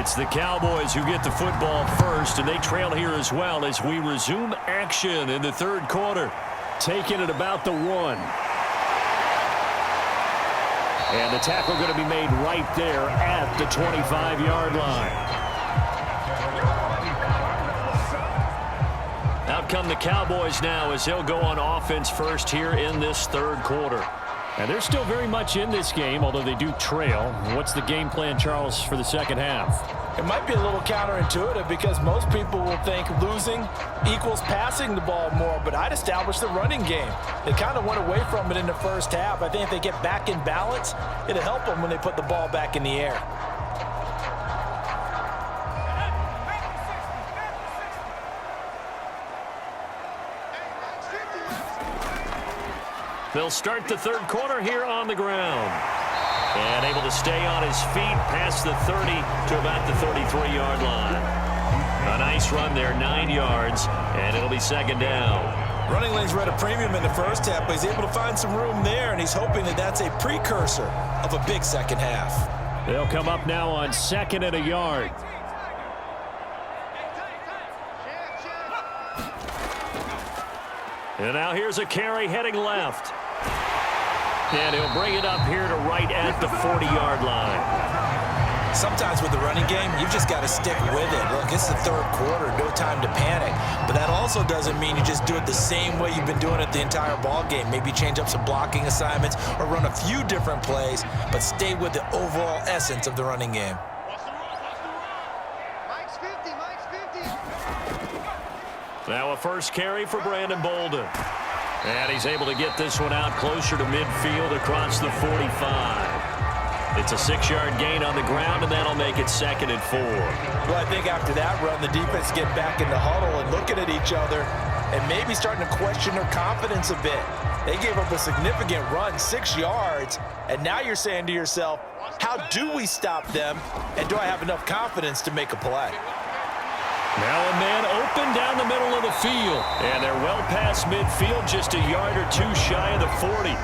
It's the Cowboys who get the football first, and they trail here as well as we resume action in the third quarter. Taking it about the 1. And the tackle going to be made right there at the 25-yard line. Out come the Cowboys now as they'll go on offense first here in this third quarter. And they're still very much in this game, although they do trail. What's the game plan, Charles, for the second half? It might be a little counterintuitive because most people will think losing equals passing the ball more, but I'd establish the running game. They kind of went away from it in the first half. I think if they get back in balance, it'll help them when they put the ball back in the air. They'll start the third quarter here on the ground. And able to stay on his feet past the 30 to about the 33-yard line. A nice run there, 9 yards, and it'll be second down. Running lanes were at a premium in the first half, but he's able to find some room there, and he's hoping that that's a precursor of a big second half. They'll come up now on 2nd and a yard. And now here's a carry heading left. And he'll bring it up here to right at the 40-yard line. Sometimes with the running game, you've just got to stick with it. Look, it's the third quarter, no time to panic. But that also doesn't mean you just do it the same way you've been doing it the entire ball game. Maybe change up some blocking assignments or run a few different plays, but stay with the overall essence of the running game. Now a first carry for Brandon Bolden. And he's able to get this one out closer to midfield across the 45. It's a 6-yard gain on the ground, and that'll make it 2nd and 4. Well, I think after that run, the defense get back in the huddle and looking at each other and maybe starting to question their confidence a bit. They gave up a significant run, 6 yards, and now you're saying to yourself, how do we stop them, and do I have enough confidence to make a play? Now a man open down the middle of the field. And they're well past midfield, just a yard or two shy of the 40.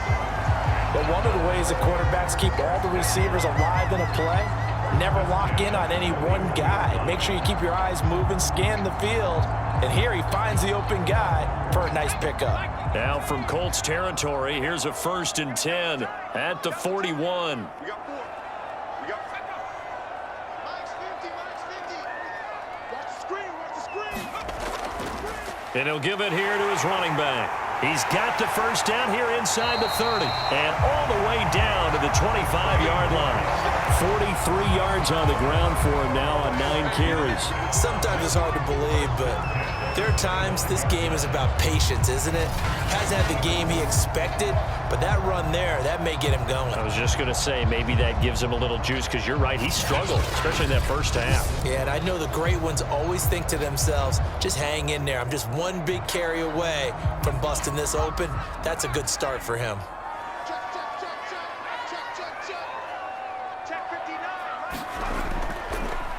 But one of the ways that quarterbacks keep all the receivers alive in a play, never lock in on any one guy. Make sure you keep your eyes moving, scan the field. And here he finds the open guy for a nice pickup. Now from Colts territory, here's a 1st and 10 at the 41. And he'll give it here to his running back. He's got the first down here inside the 30. And all the way down to the 25-yard line. 43 yards on the ground for him now on 9 carries. Sometimes it's hard to believe, but there are times this game is about patience, isn't it? Hasn't had the game he expected, but that run there, that may get him going. I was just going to say, maybe that gives him a little juice, because you're right, he struggled, especially in that first half. Yeah, and I know the great ones always think to themselves, just hang in there. I'm just one big carry away from busting this open. That's a good start for him.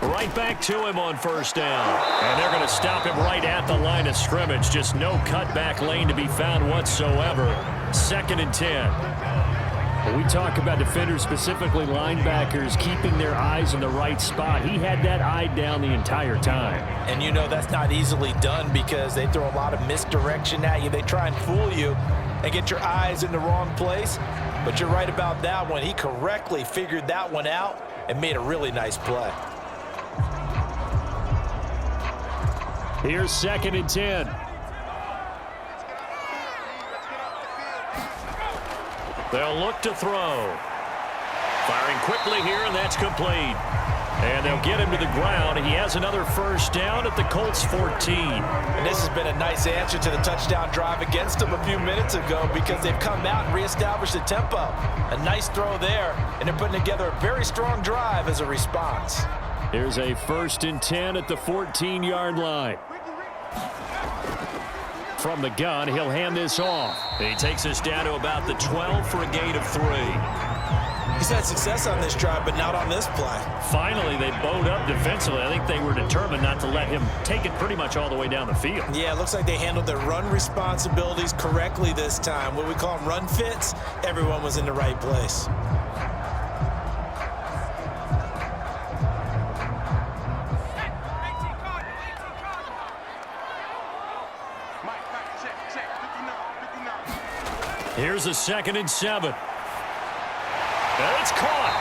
Right back to him on first down. And they're going to stop him right at the line of scrimmage. Just no cutback lane to be found whatsoever. 2nd and 10. When we talk about defenders, specifically linebackers, keeping their eyes in the right spot. He had that eye down the entire time. And you know that's not easily done because they throw a lot of misdirection at you. They try and fool you and get your eyes in the wrong place. But you're right about that one. He correctly figured that one out and made a really nice play. Here's 2nd and 10. They'll look to throw. Firing quickly here, and that's complete. And they'll get him to the ground. He has another first down at the Colts 14. And this has been a nice answer to the touchdown drive against them a few minutes ago because they've come out and reestablished the tempo. A nice throw there, and they're putting together a very strong drive as a response. Here's a 1st and 10 at the 14-yard line. From the gun, he'll hand this off. He takes us down to about the 12 for a gain of 3. He's had success on this drive, but not on this play. Finally, they bowed up defensively. I think they were determined not to let him take it pretty much all the way down the field. Yeah, it looks like they handled their run responsibilities correctly this time. What we call them run fits, everyone was in the right place. Here's a 2nd and 7. And it's caught.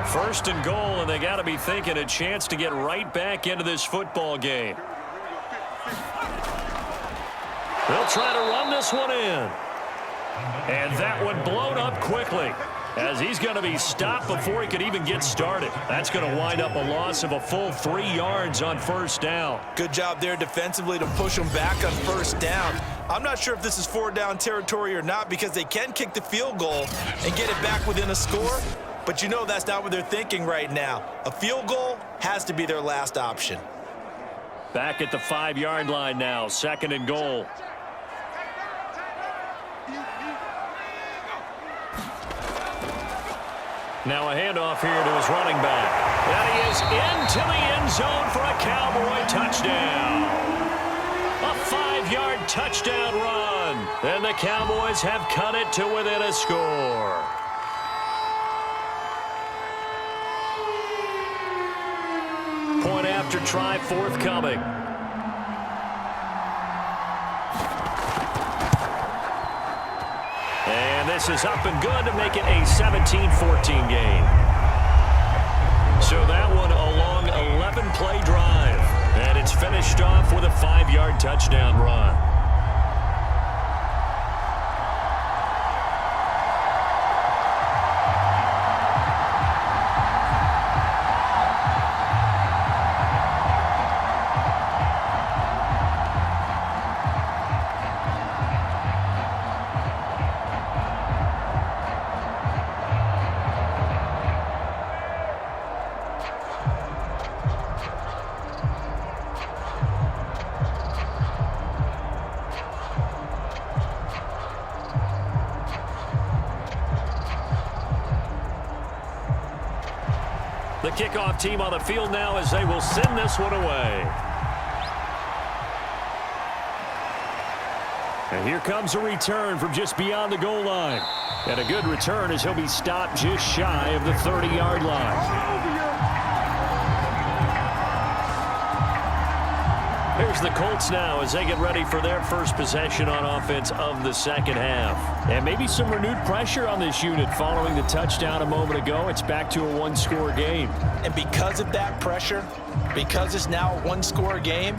First and goal, and they got to be thinking a chance to get right back into this football game. They'll try to run this one in. And that one blown up quickly as he's going to be stopped before he could even get started. That's going to wind up a loss of a full 3 yards on first down. Good job there defensively to push them back on first down. I'm not sure if this is 4-down territory or not because they can kick the field goal and get it back within a score. But you know that's not what they're thinking right now. A field goal has to be their last option. Back at the 5-yard line now, 2nd and goal. Now a handoff here to his running back. And he is into the end zone for a Cowboy touchdown. A 5-yard touchdown run. And the Cowboys have cut it to within a score. Point after try forthcoming. And this is up and good to make it a 17-14 game. So that one a long 11-play drive. And it's finished off with a 5-yard touchdown run. The kickoff team on the field now as they will send this one away. And here comes a return from just beyond the goal line. And a good return as he'll be stopped just shy of the 30-yard line. Here's the Colts now as they get ready for their first possession on offense of the second half. And maybe some renewed pressure on this unit following the touchdown a moment ago. It's back to a one-score game. And because of that pressure, because it's now a one-score game,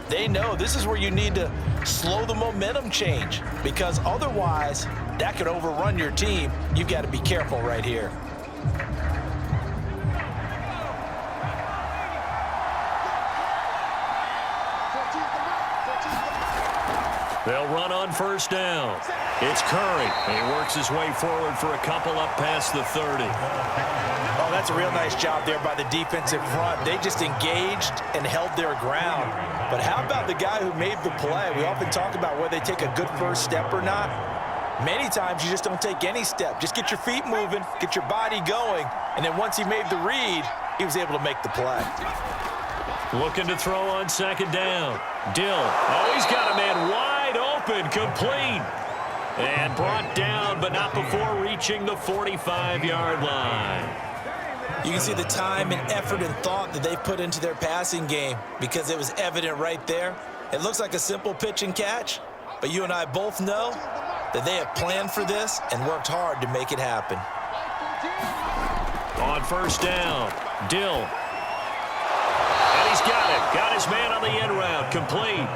they know this is where you need to slow the momentum change because otherwise that could overrun your team. You've got to be careful right here. They'll run on first down. It's Curry. He works his way forward for a couple up past the 30. Oh, that's a real nice job there by the defensive front. They just engaged and held their ground. But how about the guy who made the play? We often talk about whether they take a good first step or not. Many times you just don't take any step. Just get your feet moving, get your body going, and then once he made the read, he was able to make the play. Looking to throw on second down. Dill. Oh, he's got a man wide open, complete. And brought down, but not before reaching the 45-yard line. You can see the time and effort and thought that they put into their passing game because it was evident right there. It looks like a simple pitch and catch, but you and I both know that they have planned for this and worked hard to make it happen. On first down, Dill. And he's got it. Got his man on the end route, complete.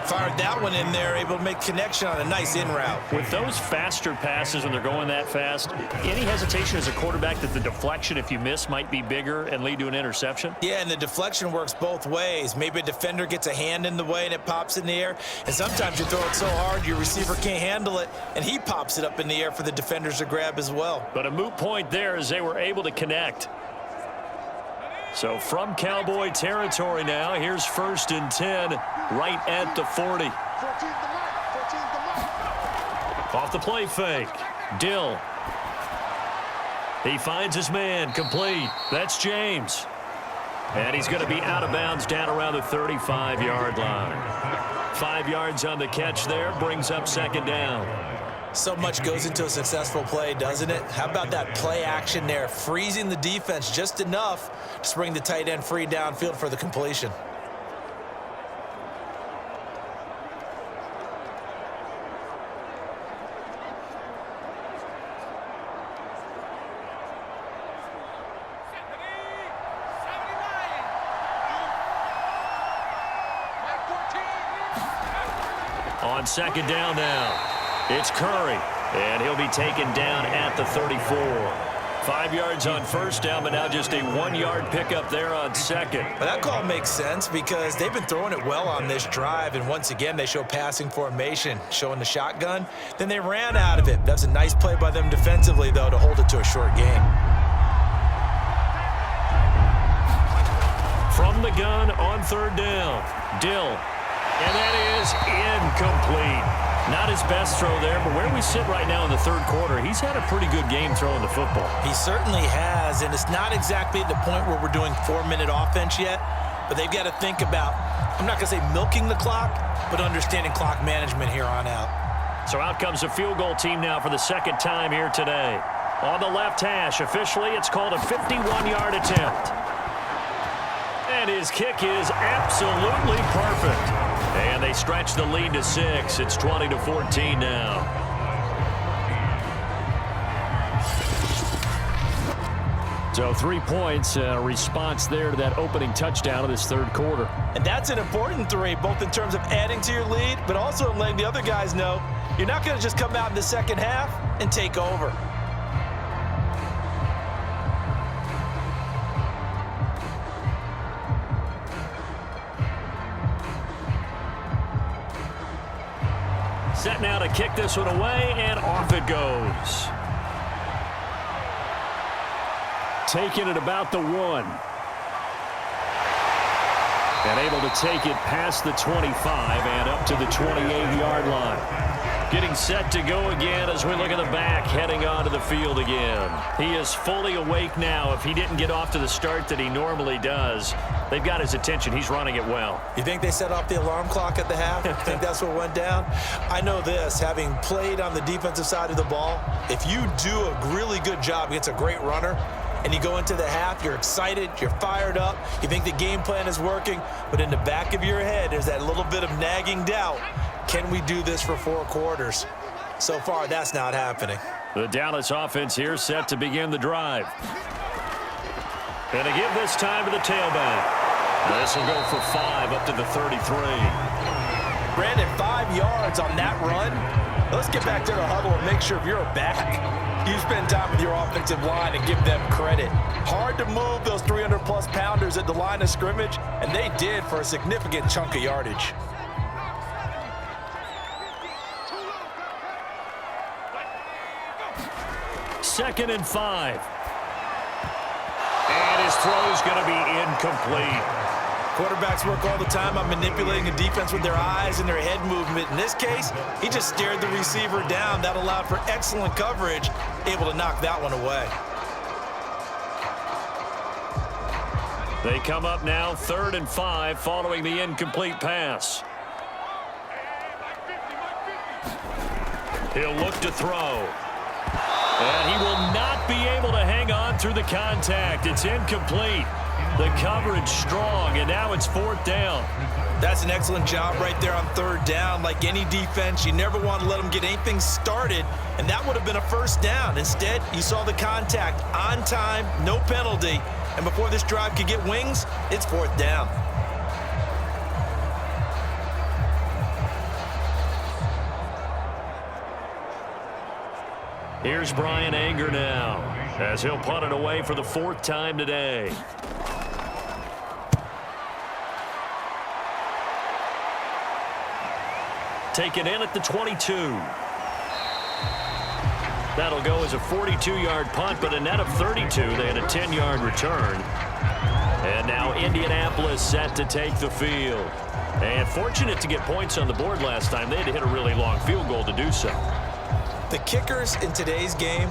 Fired that one in there, able to make connection on a nice in route. With those faster passes and they're going that fast, any hesitation as a quarterback that the deflection, if you miss, might be bigger and lead to an interception? Yeah, and the deflection works both ways. Maybe a defender gets a hand in the way and it pops in the air. And sometimes you throw it so hard your receiver can't handle it, and he pops it up in the air for the defenders to grab as well. But a moot point there as they were able to connect. So from Cowboy territory now, here's 1st and 10 right at the 40. Off the play fake. Dill. He finds his man, complete. That's James. And he's going to be out of bounds down around the 35-yard line. 5 yards on the catch there, brings up second down. So much goes into a successful play, doesn't it? How about that play action there, freezing the defense just enough to bring the tight end free downfield for the completion. On second down now, it's Curry, and he'll be taken down at the 34. 5 yards on first down, but now just a 1-yard pickup there on second. Well, that call makes sense because they've been throwing it well on this drive, and once again, they show passing formation, showing the shotgun. Then they ran out of it. That's a nice play by them defensively, though, to hold it to a short gain. From the gun on third down, Dill. And that is incomplete. Not his best throw there, but where we sit right now in the third quarter, he's had a pretty good game throwing the football. He certainly has, and it's not exactly at the point where we're doing 4-minute offense yet, but they've got to think about, I'm not going to say milking the clock, but understanding clock management here on out. So out comes a field goal team now for the second time here today. On the left hash, officially, it's called a 51-yard attempt. And his kick is absolutely perfect. And they stretch the lead to 6. It's 20-14 now. So 3 points, response there to that opening touchdown of this third quarter. And that's an important 3, both in terms of adding to your lead, but also in letting the other guys know you're not going to just come out in the second half and take over. Set now to kick this one away, and off it goes. Taking it about the 1. And able to take it past the 25 and up to the 28-yard line. Getting set to go again as we look at the back, heading onto the field again. He is fully awake now. If he didn't get off to the start that he normally does, they've got his attention. He's running it well. You think they set off the alarm clock at the half? You think that's what went down? I know this, having played on the defensive side of the ball, if you do a really good job against a great runner, and you go into the half, you're excited, you're fired up, you think the game plan is working, but in the back of your head, there's that little bit of nagging doubt. Can we do this for 4 quarters? So far, that's not happening. The Dallas offense here set to begin the drive. And to give this time to the tailback. This will go for 5 up to the 33. Brandon, 5 yards on that run. Let's get back to the huddle and make sure if you're back, you spend time with your offensive line and give them credit. Hard to move those 300-plus pounders at the line of scrimmage, and they did for a significant chunk of yardage. Second and 5. And his throw is going to be incomplete. Quarterbacks work all the time on manipulating a defense with their eyes and their head movement. In this case, he just stared the receiver down. That allowed for excellent coverage, able to knock that one away. They come up now 3rd and 5 following the incomplete pass. He'll look to throw. And he will not be able to hang on through the contact. It's incomplete. The coverage strong, and now it's 4th down. That's an excellent job right there on 3rd down. Like any defense, you never want to let them get anything started, and that would have been a 1st down. Instead, you saw the contact on time, no penalty, and before this drive could get wings, it's 4th down. Here's Brian Anger now, as he'll punt it away for the 4th time today. Taken in at the 22. That'll go as a 42-yard punt, but a net of 32. They had a 10-yard return. And now Indianapolis set to take the field. And fortunate to get points on the board last time. They had to hit a really long field goal to do so. The kickers in today's game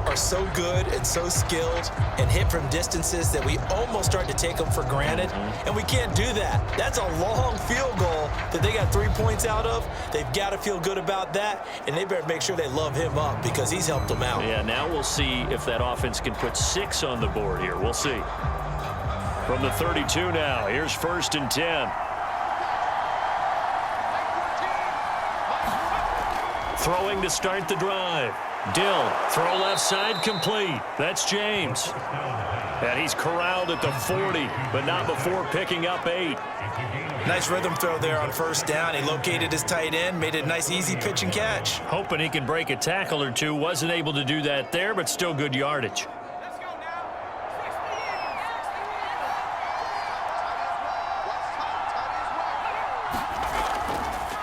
are so good and so skilled and hit from distances that we almost start to take them for granted, and we can't do that. That's a long field goal that they got 3 points out of. They've got to feel good about that, and they better make sure they love him up because he's helped them out. Yeah, now we'll see if that offense can put 6 on the board here. We'll see. From the 32 now, here's 1st and 10. Throwing to start the drive. Dill, throw left side, complete. That's James. And he's corralled at the 40, but not before picking up 8. Nice rhythm throw there on 1st down. He located his tight end, made it a nice, easy pitch and catch. Hoping he can break a tackle or two. Wasn't able to do that there, but still good yardage.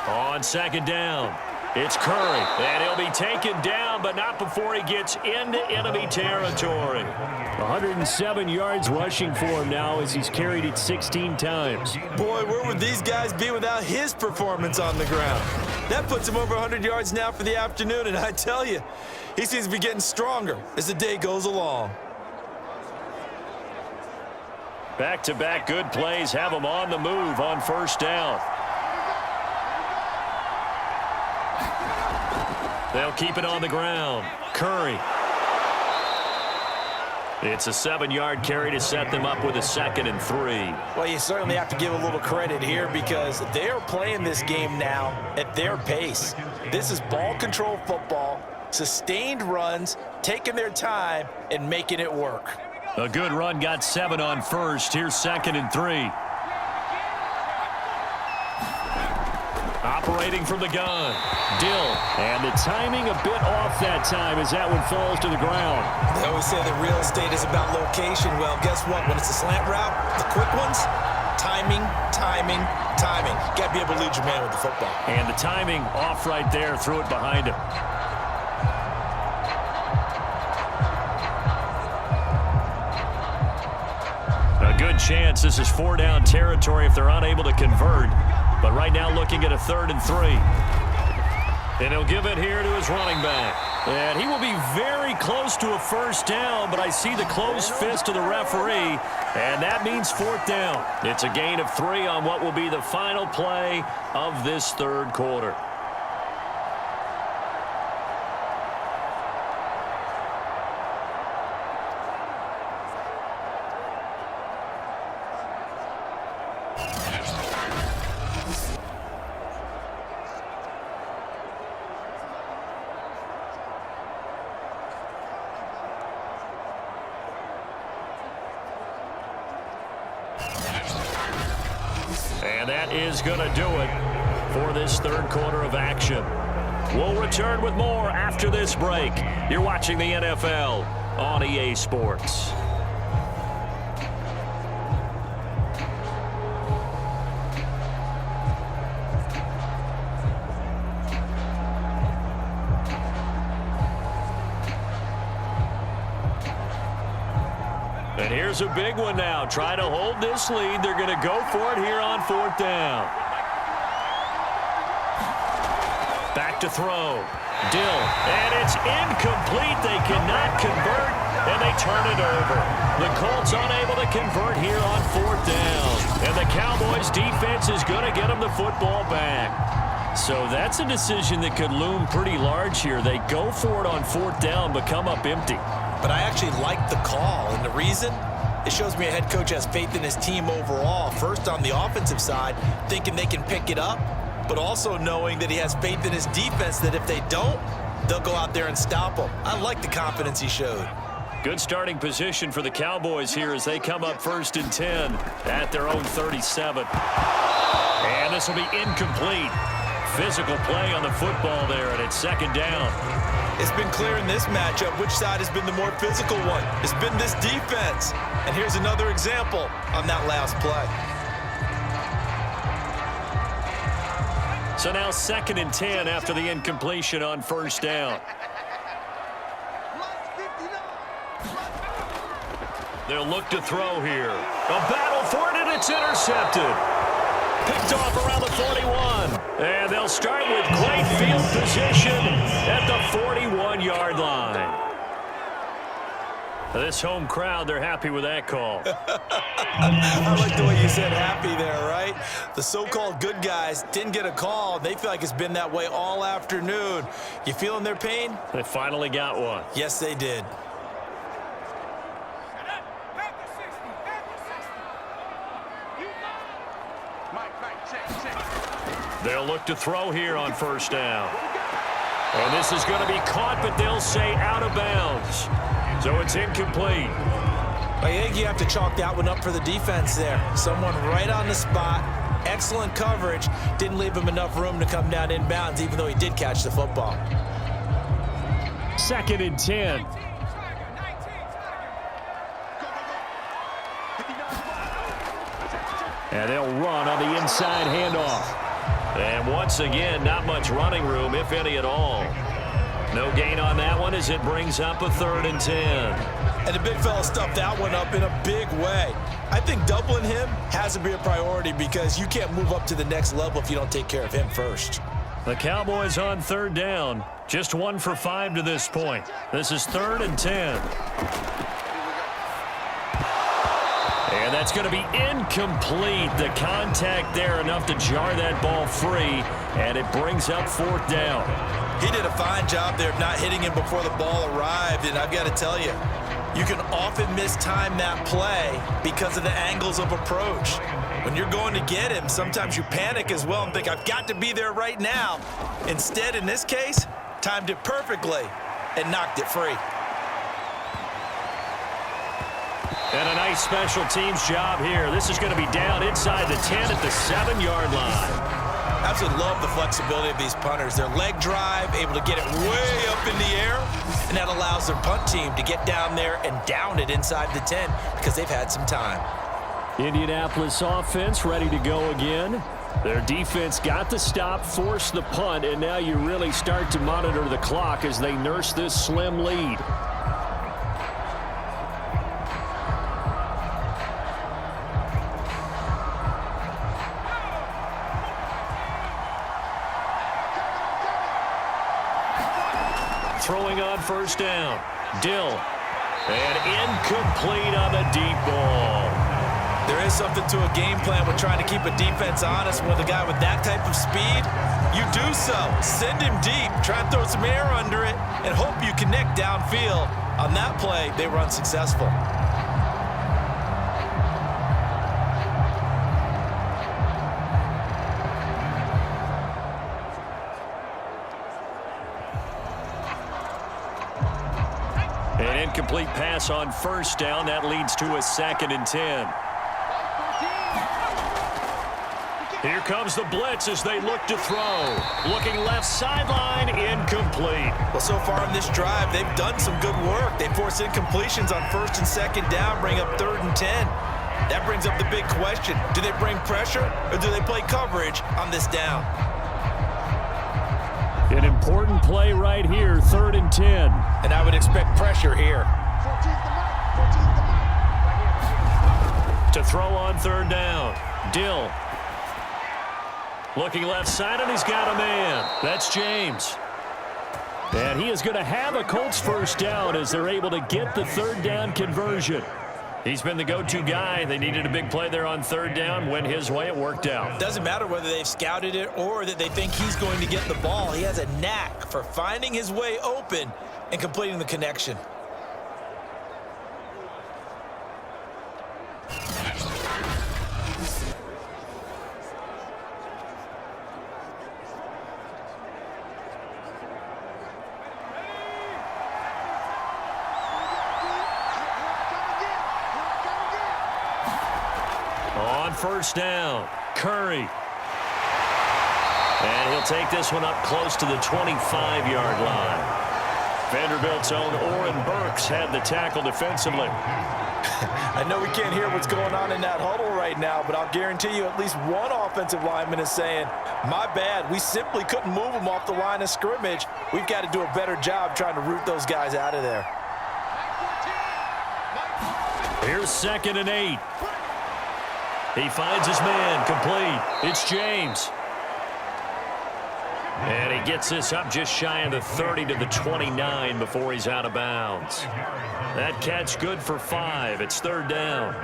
On 2nd down, it's Curry, and he'll be taken down, but not before he gets into enemy territory. 107 yards rushing for him now as he's carried it 16 times. Boy, where would these guys be without his performance on the ground? That puts him over 100 yards now for the afternoon, and I tell you, he seems to be getting stronger as the day goes along. Back-to-back good plays have him on the move on 1st down. They'll keep it on the ground. Curry. It's a 7-yard carry to set them up with a 2nd and 3. Well, you certainly have to give a little credit here because they are playing this game now at their pace. This is ball control football, sustained runs, taking their time, and making it work. A good run got 7 on 1st. Here's 2nd and 3. Operating from the gun. Dill. And the timing a bit off that time as that one falls to the ground. They always say that real estate is about location. Well, guess what? When it's a slant route, the quick ones, timing, timing, timing. You got to be able to lead your man with the football. And the timing off right there. Threw it behind him. A good chance this is 4-down territory if they're unable to convert. But right now looking at a 3rd and 3. And he'll give it here to his running back. And he will be very close to a 1st down, but I see the closed fist of the referee, and that means 4th down. It's a gain of 3 on what will be the final play of this 3rd quarter. And that is going to do it for this 3rd quarter of action. We'll return with more after this break. You're watching the NFL on EA Sports. And here's a big one now. Try to hold this lead. They're going to go for it here on 4th down. Back to throw. Dill. And it's incomplete. They cannot convert, and they turn it over. The Colts unable to convert here on 4th down. And the Cowboys defense is going to get them the football back. So that's a decision that could loom pretty large here. They go for it on 4th down, but come up empty. But I actually like the call, and the reason? It shows me a head coach has faith in his team overall. First, on the offensive side, thinking they can pick it up, but also knowing that he has faith in his defense that if they don't, they'll go out there and stop them. I like the confidence he showed. Good starting position for the Cowboys here as they come up 1st and 10 at their own 37. And this will be incomplete. Physical play on the football there, and it's 2nd down. It's been clear in this matchup which side has been the more physical one. It's been this defense. And here's another example on that last play. So now 2nd and 10 after the incompletion on 1st down. They'll look to throw here. A battle for it, and it's intercepted. Picked off around the 41. And they'll start with great field position at the 41-yard line. This home crowd, they're happy with that call. I like the way you said happy there, right? The so-called good guys didn't get a call. They feel like it's been that way all afternoon. You feeling their pain? They finally got one. Yes, they did. They'll look to throw here on first down. And this is going to be caught, but they'll say out of bounds. So it's incomplete. I think you have to chalk that one up for the defense there. Someone right on the spot. Excellent coverage. Didn't leave him enough room to come down inbounds, even though he did catch the football. 2nd and 10. And they'll run on the inside handoff. And once again, not much running room, if any at all. No gain on that one as it brings up a 3rd and 10. And the big fella stuffed that one up in a big way. I think doubling him has to be a priority because you can't move up to the next level if you don't take care of him first. The Cowboys on 3rd down. Just 1 for 5 to this point. This is 3rd and 10. And that's going to be incomplete. The contact there enough to jar that ball free, and it brings up 4th down. He did a fine job there of not hitting him before the ball arrived, and I've got to tell you, you can often mistime that play because of the angles of approach. When you're going to get him, sometimes you panic as well and think, I've got to be there right now. Instead, in this case, timed it perfectly and knocked it free. And a nice special teams job here. This is going to be down inside the 10 at the 7-yard line. Absolutely love the flexibility of these punters. Their leg drive, able to get it way up in the air, and that allows their punt team to get down there and down it inside the 10 because they've had some time. Indianapolis offense ready to go again. Their defense got the stop, forced the punt, and now you really start to monitor the clock as they nurse this slim lead. Throwing on first down. Dill. And incomplete on the deep ball. There is something to a game plan with trying to keep a defense honest. With a guy with that type of speed, you do so. Send him deep. Try and throw some air under it and hope you connect downfield. On that play, they were unsuccessful. An incomplete pass on first down. That leads to a 2nd and 10. Here comes the blitz as they look to throw. Looking left sideline, incomplete. Well, so far in this drive, they've done some good work. They force incompletions on 1st and 2nd down, bring up 3rd and 10. That brings up the big question. Do they bring pressure or do they play coverage on this down? An important play right here, 3rd and 10. And I would expect pressure here. To throw on 3rd down. Dill. Looking left side, and he's got a man. That's James. And he is going to have a Colts first down as they're able to get the 3rd down conversion. He's been the go-to guy. They needed a big play there on 3rd down. Went his way. It worked out. Doesn't matter whether they've scouted it or that they think he's going to get the ball. He has a knack for finding his way open and completing the connection. On first down, Curry. And he'll take this one up close to the 25-yard line. Vanderbilt's own Oren Burks had the tackle defensively. I know we can't hear what's going on in that huddle right now, but I'll guarantee you at least one offensive lineman is saying, my bad, we simply couldn't move them off the line of scrimmage. We've got to do a better job trying to root those guys out of there. Here's 2nd and 8. He finds his man, complete. It's James. And he gets this up just shy of the 30 to the 29 before he's out of bounds. That catch good for 5. It's third down.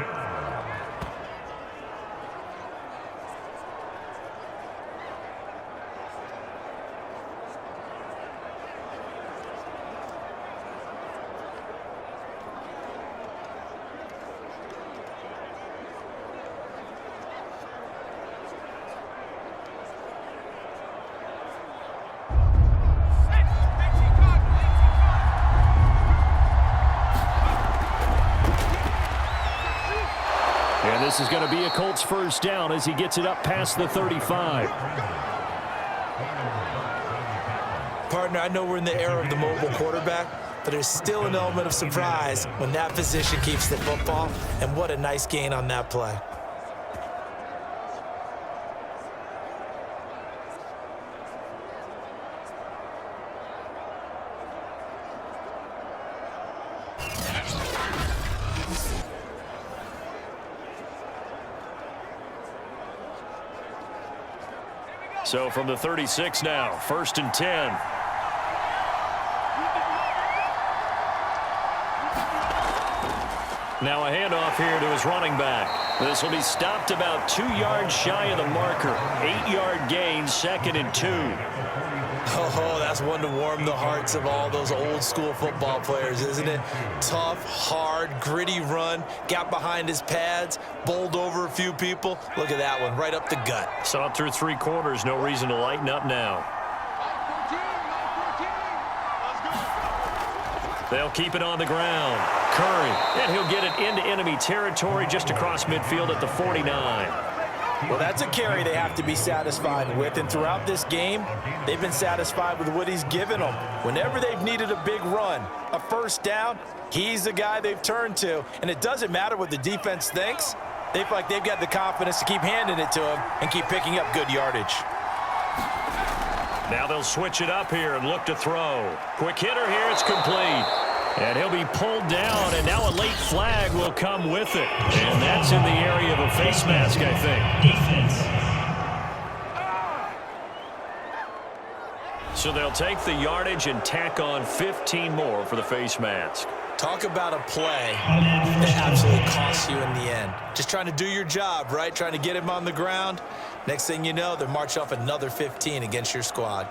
And this is going to be a Colts first down as he gets it up past the 35. Partner, I know we're in the era of the mobile quarterback, but there's still an element of surprise when that position keeps the football, and what a nice gain on that play. So from the 36 now, 1st and 10. Now a handoff here to his running back. This will be stopped about 2 yards shy of the marker. 8-yard gain, 2nd and 2. Oh, that's one to warm the hearts of all those old school football players, isn't it? Tough, hard, gritty run, got behind his pads, bowled over a few people. Look at that one, right up the gut. Saw it through 3 quarters, no reason to lighten up now. They'll keep it on the ground. Curry, and he'll get it into enemy territory just across midfield at the 49. Well, that's a carry they have to be satisfied with, and throughout this game, they've been satisfied with what he's given them. Whenever they've needed a big run, a first down, he's the guy they've turned to, and it doesn't matter what the defense thinks. They feel like they've got the confidence to keep handing it to him and keep picking up good yardage. Now they'll switch it up here and look to throw. Quick hitter here, it's complete. And he'll be pulled down, and now a late flag will come with it. And that's in the area of a face mask, I think. So they'll take the yardage and tack on 15 more for the face mask. Talk about a play that absolutely costs you in the end. Just trying to do your job, right? Trying to get him on the ground. Next thing you know, they're marching off another 15 against your squad.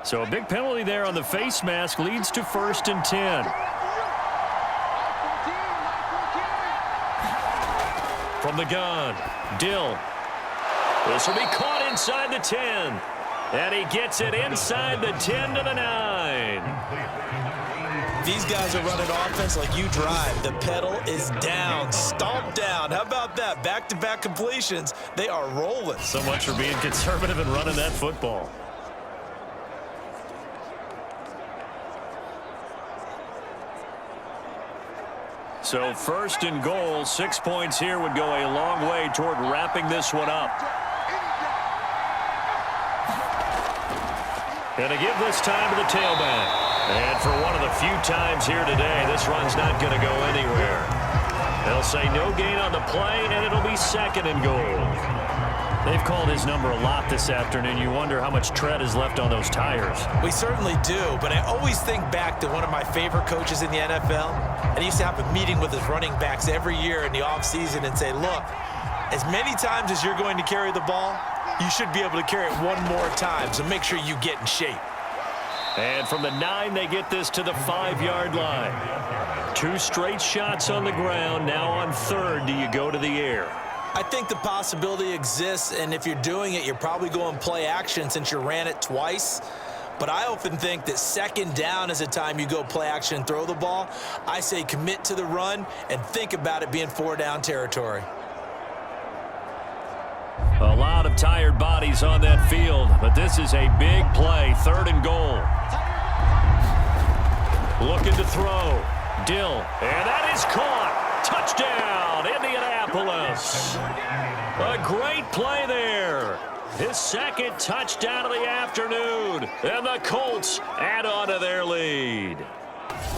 So a big penalty there on the face mask leads to 1st and 10. From the gun, Dill. This will be caught inside the 10. And he gets it inside the 10 to the 9. These guys are running offense like you drive. The pedal is down, stomped down. How about that? Back-to-back completions. They are rolling. So much for being conservative and running that football. So 1st and goal, 6 points here would go a long way toward wrapping this one up. And to give this time to the tailback. And for one of the few times here today, this run's not going to go anywhere. They'll say no gain on the play, and it'll be 2nd and goal. They've called his number a lot this afternoon. You wonder how much tread is left on those tires. We certainly do, but I always think back to one of my favorite coaches in the NFL. And he used to have a meeting with his running backs every year in the offseason and say, look, as many times as you're going to carry the ball, you should be able to carry it one more time, so make sure you get in shape. And from the 9, they get this to the 5-yard line. 2 straight shots on the ground. Now on 3rd, do you go to the air? I think the possibility exists, and if you're doing it, you're probably going play action since you ran it twice. But I often think that 2nd down is a time you go play action and throw the ball. I say commit to the run and think about it being 4-down territory. A lot of tired bodies on that field, but this is a big play. 3rd and goal. Looking to throw. Dill, and that is caught. Touchdown, Indianapolis. A great play there. His 2nd touchdown of the afternoon, and the Colts add on to their lead.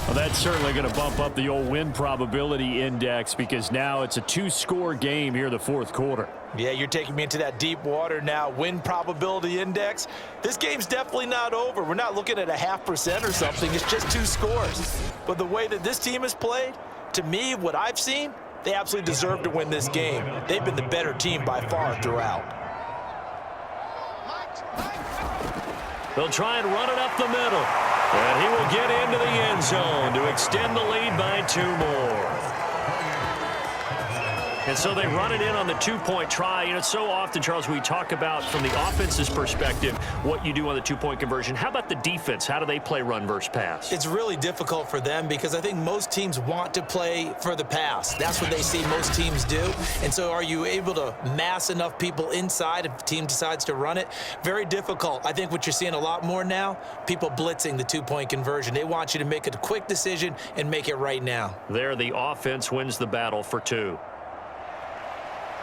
Well, that's certainly going to bump up the old win probability index because now it's a 2-score game here in the fourth quarter. Yeah, you're taking me into that deep water now. Win probability index. This game's definitely not over. We're not looking at a 0.5% or something. It's just 2 scores. But the way that this team has played, to me, what I've seen, they absolutely deserve to win this game. They've been the better team by far throughout. They'll try and run it up the middle. And he will get into the end zone to extend the lead by 2 more. And so they run it in on the 2-point try. You know, so often, Charles, we talk about from the offense's perspective what you do on the 2-point conversion. How about the defense? How do they play run versus pass? It's really difficult for them because I think most teams want to play for the pass. That's what they see most teams do. And so are you able to mass enough people inside if the team decides to run it? Very difficult. I think what you're seeing a lot more now, people blitzing the 2-point conversion. They want you to make a quick decision and make it right now. There, the offense wins the battle for 2.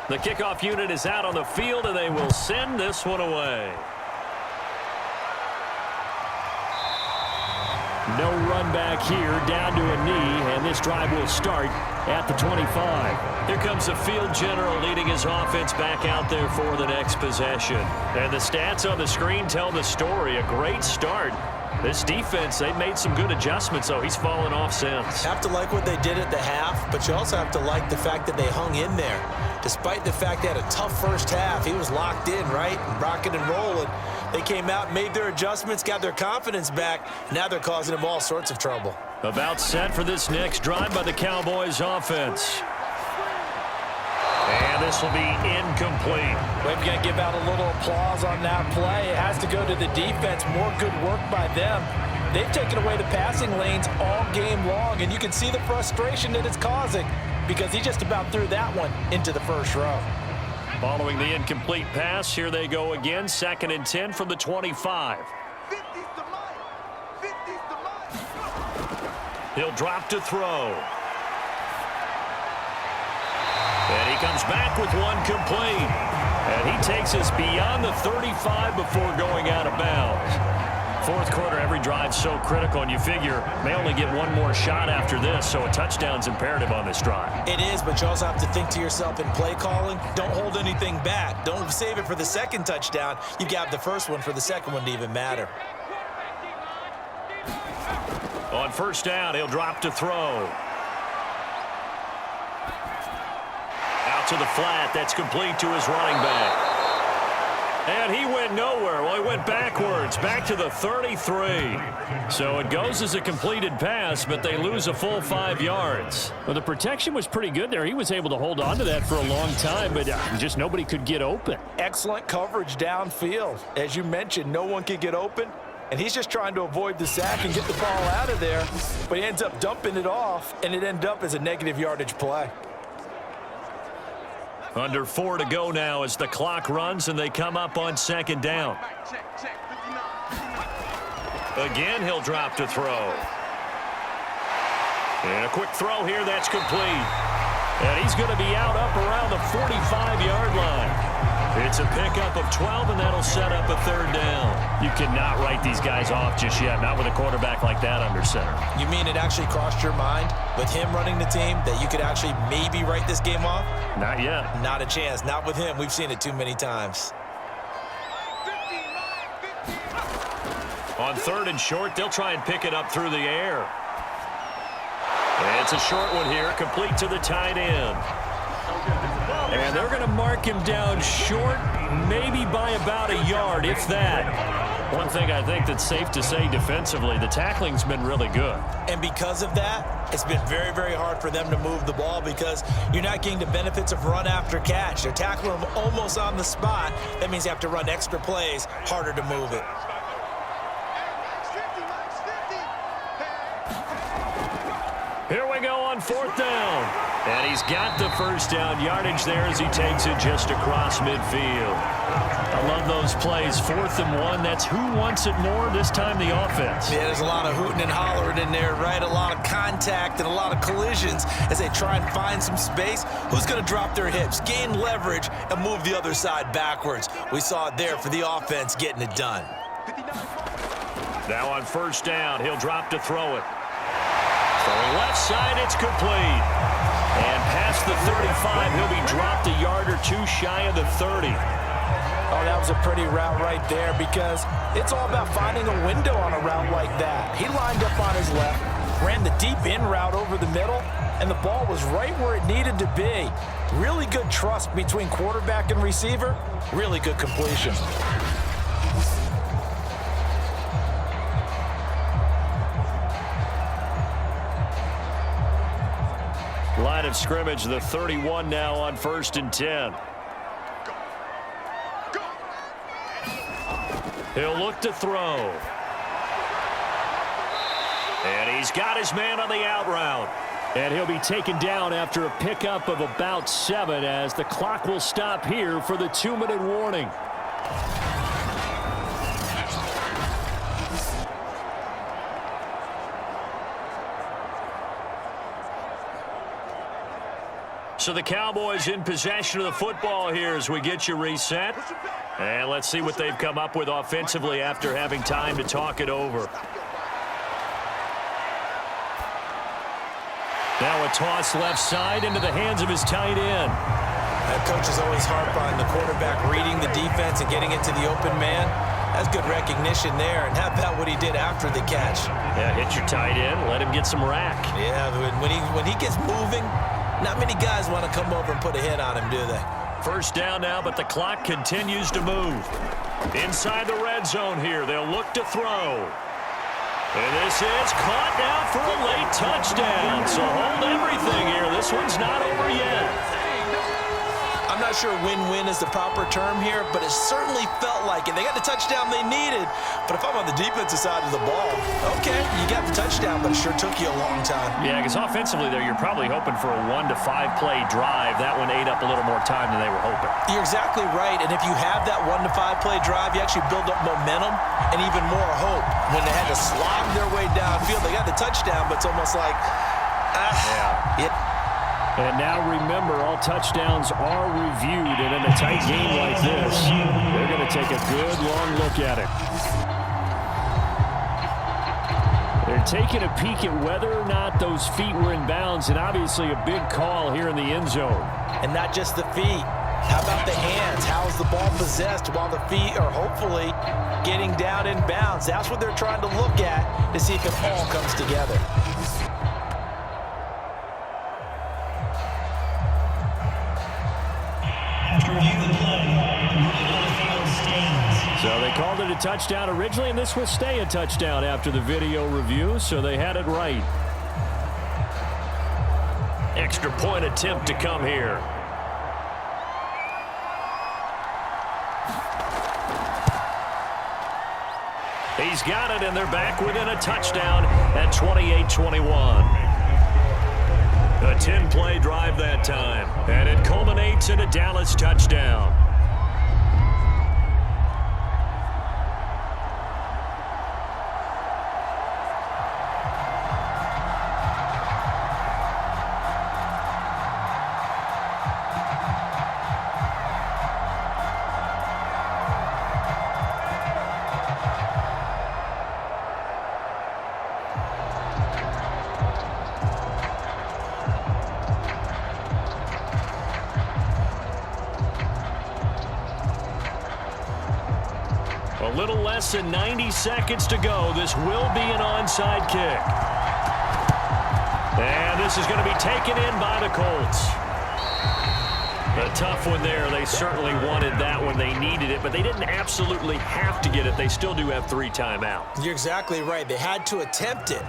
The kickoff unit is out on the field, and they will send this one away. No run back here, down to a knee, and this drive will start at the 25. Here comes the field general leading his offense back out there for the next possession. And the stats on the screen tell the story. A great start. This defense, they've made some good adjustments, so he's fallen off since. Have to like what they did at the half, but you also have to like the fact that they hung in there. Despite the fact they had a tough first half, he was locked in, right? Rocking and rolling. They came out, made their adjustments, got their confidence back. Now they're causing him all sorts of trouble. About set for this next drive by the Cowboys offense. And this will be incomplete. We're going to give out a little applause on that play. It has to go to the defense. More good work by them. They've taken away the passing lanes all game long, and you can see the frustration that it's causing because he just about threw that one into the first row. Following the incomplete pass, here they go again. 2nd and 10 from the 25. He'll drop to throw. And he comes back with one complete. And he takes us beyond the 35 before going out of bounds. Fourth quarter, every drive so critical, and you figure they only get one more shot after this, so a touchdown's imperative on this drive. It is, but you also have to think to yourself in play calling, don't hold anything back. Don't save it for the second touchdown. You got the first one for the second one to even matter. On first down, he'll drop to throw. Out to the flat. That's complete to his running back. And he went nowhere. Well, he went backwards, back to the 33. So it goes as a completed pass, but they lose a full 5 yards. Well, the protection was pretty good there. He was able to hold on to that for a long time, but just nobody could get open. Excellent coverage downfield. As you mentioned, no one could get open. And he's just trying to avoid the sack and get the ball out of there. But he ends up dumping it off, and it ended up as a negative yardage play. Under 4 to go now as the clock runs and they come up on 2nd down. Again, he'll drop to throw. And a quick throw here, that's complete. And he's going to be out up around the 45-yard line. It's a pickup of 12, and that'll set up a 3rd down. You cannot write these guys off just yet, not with a quarterback like that under center. You mean it actually crossed your mind with him running the team that you could actually maybe write this game off? Not yet. Not a chance. Not with him. We've seen it too many times. On 3rd and short, they'll try and pick it up through the air. And it's a short one here, complete to the tight end. And they're going to mark him down short, maybe by about a yard, if that. One thing I think that's safe to say defensively, the tackling's been really good. And because of that, it's been very, very hard for them to move the ball because you're not getting the benefits of run after catch. They're tackling them almost on the spot. That means you have to run extra plays, harder to move it. Here we go on 4th down. And he's got the first down yardage there as he takes it just across midfield. I love those plays. 4th and 1. That's who wants it more, this time the offense. Yeah, there's a lot of hooting and hollering in there, right? A lot of contact and a lot of collisions as they try and find some space. Who's going to drop their hips, gain leverage, and move the other side backwards? We saw it there for the offense getting it done. Now on 1st down, he'll drop to throw it. Throwing left side, it's complete. And past the 35, he'll be dropped a yard or two shy of the 30. Oh, that was a pretty route right there because it's all about finding a window on a route like that. He lined up on his left, ran the deep in route over the middle, and the ball was right where it needed to be. Really good trust between quarterback and receiver. Really good completion. Line of scrimmage, the 31 now on 1st and 10. He'll look to throw. And he's got his man on the out route. And he'll be taken down after a pickup of about 7 as the clock will stop here for the 2-minute warning. So the Cowboys in possession of the football here as we get you reset. And let's see what they've come up with offensively after having time to talk it over. Now a toss left side into the hands of his tight end. Coaches always harp on the quarterback reading the defense and getting it to the open man. That's good recognition there. And how about what he did after the catch? Yeah, hit your tight end, let him get some rack. Yeah, when he gets moving, not many guys want to come over and put a hit on him, do they? First down now, but the clock continues to move. Inside the red zone here, they'll look to throw. And this is caught now for a late touchdown. So hold everything here. This one's not over yet. I'm not sure win-win is the proper term here, but it certainly felt like it. They got the touchdown they needed, but if I'm on the defensive side of the ball, okay, you got the touchdown, but it sure took you a long time. Yeah, because offensively there, you're probably hoping for a 1 to 5 play drive. That one ate up a little more time than they were hoping. You're exactly right, and if you have that 1 to 5 play drive, you actually build up momentum and even more hope. When they had to slog their way downfield, they got the touchdown, but it's almost like, And now remember, all touchdowns are reviewed, and in a tight game like this, they're going to take a good long look at it. They're taking a peek at whether or not those feet were in bounds, and obviously a big call here in the end zone. And not just the feet. How about the hands? How is the ball possessed while the feet are hopefully getting down in bounds? That's what they're trying to look at to see if it all comes together. So they called it a touchdown originally, and this will stay a touchdown after the video review, so they had it right. Extra point attempt to come here. He's got it, and they're back within a touchdown at 28-21. A 10-play drive that time, and it culminates in a Dallas touchdown. A little less than 90 seconds to go. This will be an onside kick. And this is going to be taken in by the Colts. A tough one there. They certainly wanted that one. They needed it, but they didn't absolutely have to get it. They still do have 3 timeouts. You're exactly right. They had to attempt it.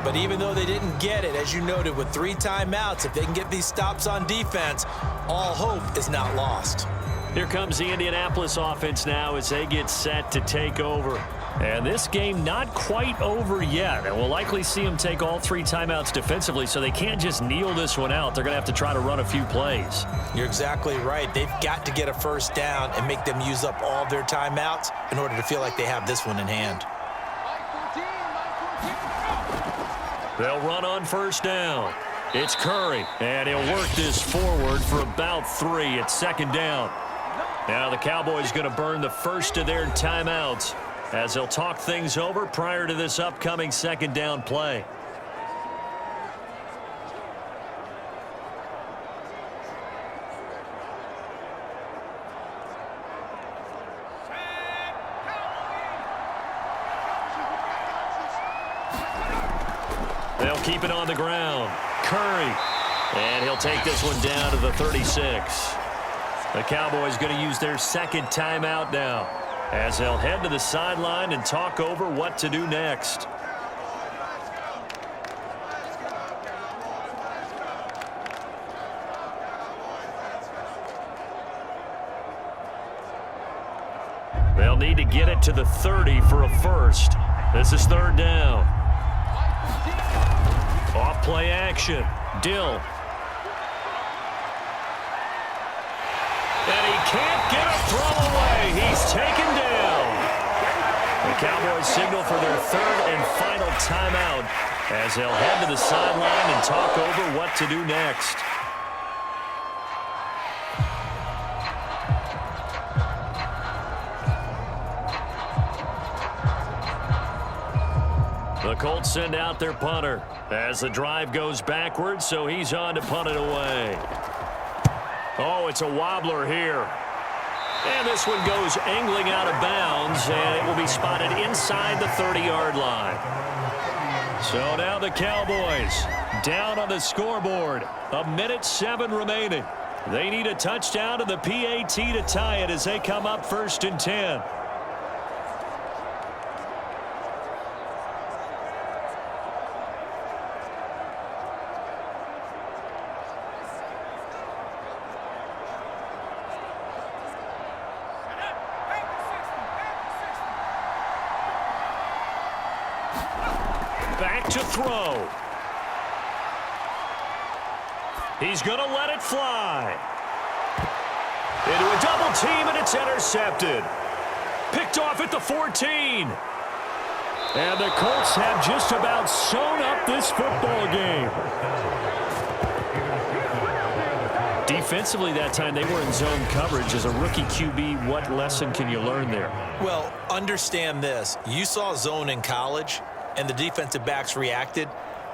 But even though they didn't get it, as you noted, with 3 timeouts, if they can get these stops on defense, all hope is not lost. Here comes the Indianapolis offense now as they get set to take over. And this game not quite over yet. And we'll likely see them take all 3 timeouts defensively, so they can't just kneel this one out. They're going to have to try to run a few plays. You're exactly right. They've got to get a first down and make them use up all their timeouts in order to feel like they have this one in hand. They'll run on first down. It's Curry, and he'll work this forward for about 3 at second down. Now the Cowboys going to burn the first of their timeouts as they'll talk things over prior to this upcoming second down play. They'll keep it on the ground. Curry. And he'll take this one down to the 36. The Cowboys going to use their second timeout now, as they'll head to the sideline and talk over what to do next. They'll need to get it to the 30 for a first. This is third down. Off play action. Dill. And he can't get a throw away. He's taken down. The Cowboys signal for their third and final timeout as they'll head to the sideline and talk over what to do next. The Colts send out their punter as the drive goes backwards, so he's on to punt it away. Oh, it's a wobbler here. And this one goes angling out of bounds, and it will be spotted inside the 30-yard line. So now the Cowboys down on the scoreboard. 1:07 remaining. They need a touchdown to the PAT to tie it as they come up 1st and 10. Back to throw. He's going to let it fly. Into a double team, and it's intercepted. Picked off at the 14. And the Colts have just about sewn up this football game. Defensively that time, they were in zone coverage. As a rookie QB, what lesson can you learn there? Well, understand this. You saw zone in college, and the defensive backs reacted,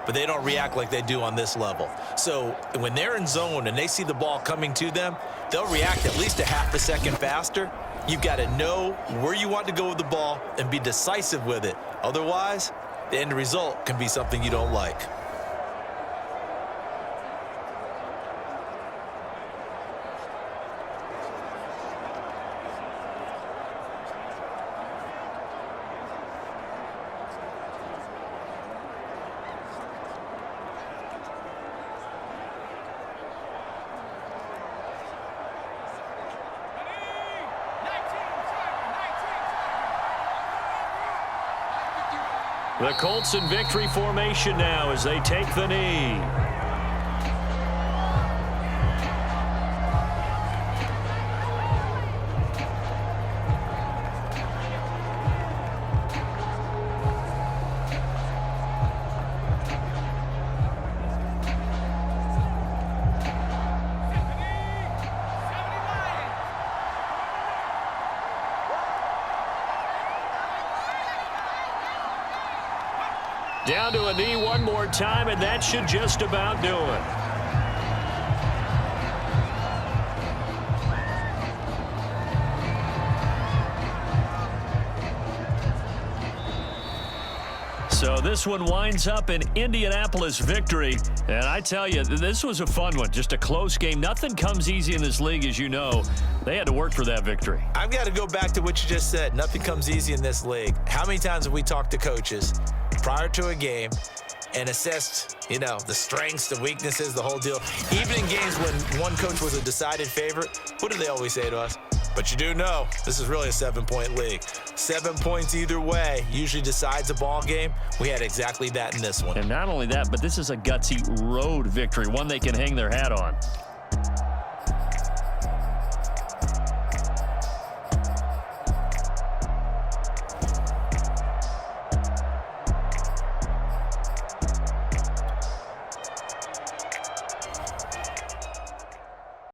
but they don't react like they do on this level. So when they're in zone and they see the ball coming to them, they'll react at least a half a second faster. You've got to know where you want to go with the ball and be decisive with it. Otherwise, the end result can be something you don't like. The Colts in victory formation now as they take the knee. Down to a knee one more time, and that should just about do it. So this one winds up an Indianapolis victory. And I tell you, this was a fun one. Just a close game. Nothing comes easy in this league, as you know. They had to work for that victory. I've got to go back to what you just said. Nothing comes easy in this league. How many times have we talked to coaches prior to a game and assessed, you know, the strengths, the weaknesses, the whole deal? Even in games when one coach was a decided favorite, what do they always say to us? But you do know this is really a 7-point league. 7 points either way usually decides a ball game. We had exactly that in this one. And not only that, but this is a gutsy road victory, one they can hang their hat on.